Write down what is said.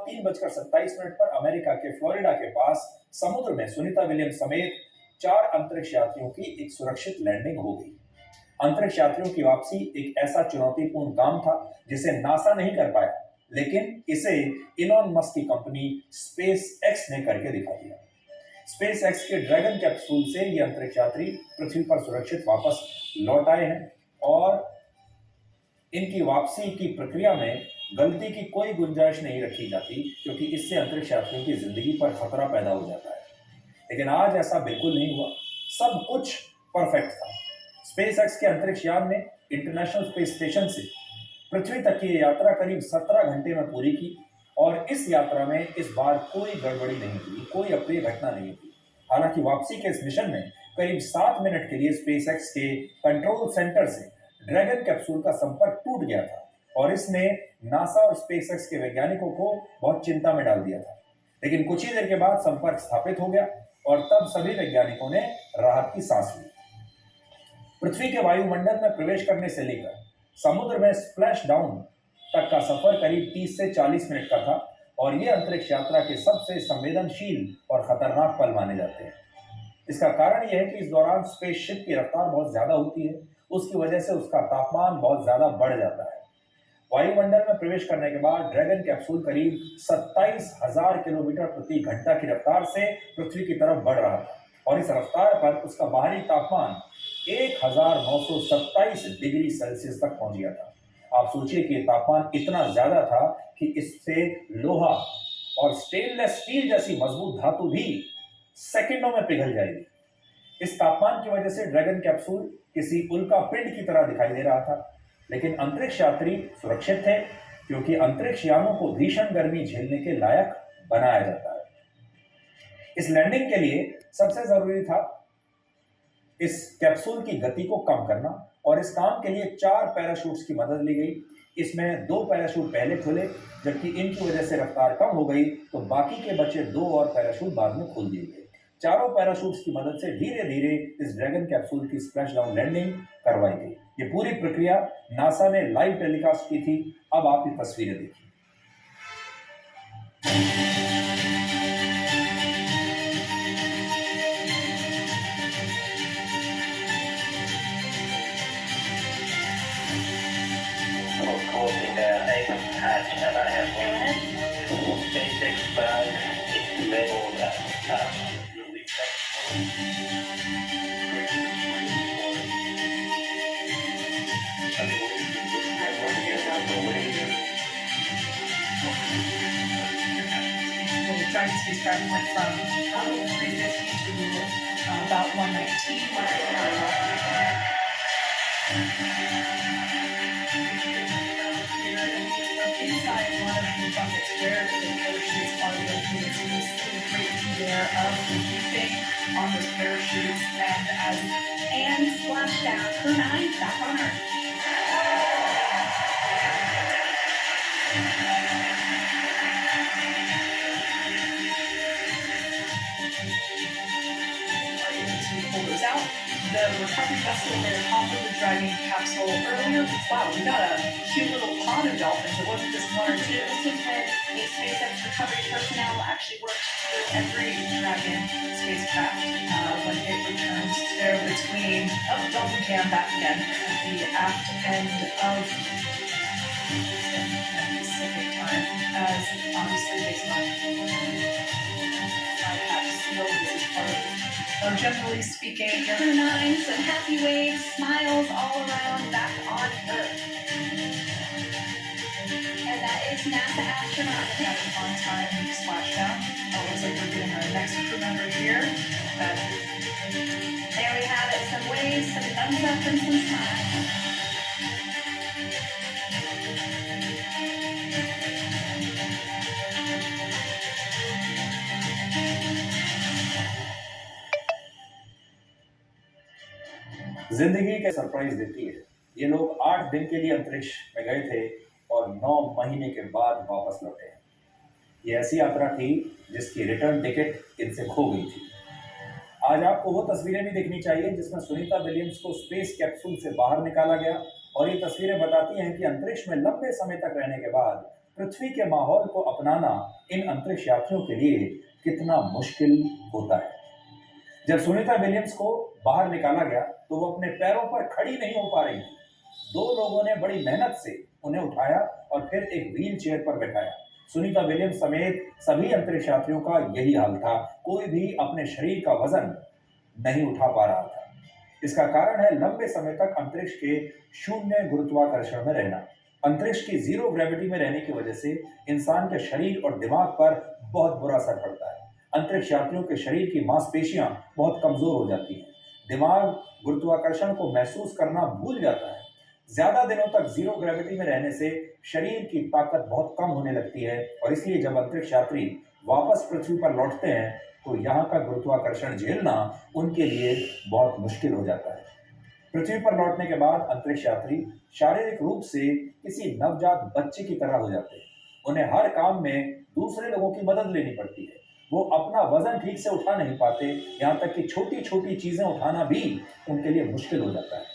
3:27 पर अमेरिका के फ्लोरिडा के पास समुद्र में सुनीता विलियम्स समेत 4 अंतरिक्ष यात्रियों की एक सुरक्षित लैंडिंग हो गई। अंतरिक्ष यात्रियों की वापसी एक ऐसा चुनौतीपूर्ण काम था जिसे नासा नहीं कर पाया, लेकिन इसे इलॉन मस्क की कंपनी स्पेस एक्स ने करके दिखा दिया। स्पेस एक्स के ड्रैगन कैप्सूल से ये अंतरिक्ष यात्री पृथ्वी पर सुरक्षित वापस लौट आए हैं और इनकी वापसी की प्रक्रिया में गलती की कोई गुंजाइश नहीं रखी जाती, क्योंकि इससे अंतरिक्ष यात्रियों की जिंदगी पर खतरा पैदा हो जाता है। लेकिन आज ऐसा बिल्कुल नहीं हुआ, सब कुछ परफेक्ट था। स्पेस एक्स के अंतरिक्ष यान ने इंटरनेशनल स्पेस स्टेशन से पृथ्वी तक की यात्रा करीब 17 घंटे में पूरी की और इस यात्रा में इस बार कोई गड़बड़ी नहीं हुई, कोई अप्रिय घटना नहीं हुई। हालांकि वापसी के इस मिशन में करीब 7 मिनट के लिए स्पेस एक्स के कंट्रोल सेंटर से ड्रैगन कैप्सूल का संपर्क टूट गया था और इसने नासा और स्पेस एक्स के वैज्ञानिकों को बहुत चिंता में डाल दिया था। लेकिन कुछ ही देर के बाद संपर्क स्थापित हो गया और तब सभी वैज्ञानिकों ने राहत की सांस ली। पृथ्वी के वायुमंडल में प्रवेश करने से लेकर समुद्र में स्प्लैश डाउन तक का सफर करीब 30 से 40 मिनट का था और ये अंतरिक्ष यात्रा के सबसे संवेदनशील और खतरनाक पल माने जाते हैं। इसका कारण यह है कि इस दौरान स्पेसशिप की रफ्तार बहुत ज्यादा होती है, उसकी वजह से उसका तापमान बहुत ज्यादा बढ़ जाता है। वायुमंडल में प्रवेश करने के बाद ड्रैगन कैप्सूल करीब 27,000 किलोमीटर प्रति घंटा की रफ्तार से पृथ्वी की तरफ बढ़ रहा था और इस रफ्तार पर उसका बाहरी तापमान 1927 डिग्री सेल्सियस तक पहुंच गया था। आप सोचिए कि तापमान इतना ज्यादा था कि इससे लोहा और स्टेनलेस स्टील जैसी मजबूत धातु भी सेकंडों में पिघल जाएगी। इस तापमान की वजह से ड्रैगन कैप्सूल किसी उल्का पिंड की तरह दिखाई दे रहा था, लेकिन अंतरिक्ष यात्री सुरक्षित थे, क्योंकि अंतरिक्ष यानों को भीषण गर्मी झेलने के लायक बनाया जाता है। इस लैंडिंग के लिए सबसे जरूरी था इस कैप्सूल की गति को कम करना और इस काम के लिए 4 पैराशूट्स की मदद ली गई। इसमें 2 पैराशूट पहले खुले, जबकि इनकी वजह से रफ्तार कम हो गई तो बाकी के बचे 2 और पैराशूट बाद में खोल दिए गए। चारों पैराशूट्स की मदद से धीरे धीरे इस ड्रैगन कैप्सूल की स्प्लैश डाउन लैंडिंग करवाई गई। ये पूरी प्रक्रिया नासा ने लाइव टेलीकास्ट की थी। अब आप ये तस्वीरें देखिए। Trying to spacecraft went from 350 to about 119. Inside one of the buckets where the parachutes are located, so you see the great view there of the butane on those parachutes and splashdown. Crew 9 back on Earth. The recovery vessel there top of the Dragon capsule earlier. Wow, we got a cute little pond of dolphins. It wasn't just one or two. This is when the SpaceX recovery personnel actually works with every Dragon spacecraft when it returns. They're between dolphin cam back again at the aft end of Pacific time, as obviously based on SkyPack this is part of. Generally speaking, Crew 9, some happy waves, smiles all around back on Earth. And that is NASA astronaut. Having a fun time splashdown. Looks like we're getting our next crew member here. There we have it, some waves, some thumbs up, and some smiles. जिंदगी के surprise देती है। ये लोग 8 दिन के लिए अंतरिक्ष में गए थे और 9 महीने के बाद वापस लौटे हैं। ये ऐसी यात्रा थी जिसकी रिटर्न टिकट इनसे खो गई थी। आज आपको वो तस्वीरें भी देखनी चाहिए जिसमें सुनीता विलियम्स को स्पेस कैप्सूल से बाहर निकाला गया और ये तस्वीरें बताती हैं कि अंतरिक्ष में लंबे समय तक रहने के बाद पृथ्वी के माहौल को अपनाना इन अंतरिक्ष यात्रियों के लिए कितना मुश्किल होता है। जब सुनीता विलियम्स को बाहर निकाला गया तो वो अपने पैरों पर खड़ी नहीं हो पा रही थी। दो लोगों ने बड़ी मेहनत से उन्हें उठाया और फिर एक व्हील चेयर पर बैठाया। सुनीता विलियम्स समेत सभी अंतरिक्ष यात्रियों का यही हाल था। कोई भी अपने शरीर का वजन नहीं उठा पा रहा था। इसका कारण है लंबे समय तक अंतरिक्ष के शून्य गुरुत्वाकर्षण में रहना। अंतरिक्ष की जीरो ग्रेविटी में रहने की वजह से इंसान के शरीर और दिमाग पर बहुत बुरा असर पड़ता है। अंतरिक्ष यात्रियों के शरीर की मांसपेशियां बहुत कमजोर हो जाती हैं। दिमाग गुरुत्वाकर्षण को महसूस करना भूल जाता है। ज्यादा दिनों तक जीरो ग्रेविटी में रहने से शरीर की ताकत बहुत कम होने लगती है और इसलिए जब अंतरिक्ष यात्री वापस पृथ्वी पर लौटते हैं तो यहाँ का गुरुत्वाकर्षण झेलना उनके लिए बहुत मुश्किल हो जाता है। पृथ्वी पर लौटने के बाद अंतरिक्ष यात्री शारीरिक रूप से किसी नवजात बच्चे की तरह हो जाते हैं। उन्हें हर काम में दूसरे लोगों की मदद लेनी पड़ती है। वो अपना वजन ठीक से उठा नहीं पाते, यहाँ तक कि छोटी छोटी चीजें उठाना भी उनके लिए मुश्किल हो जाता है।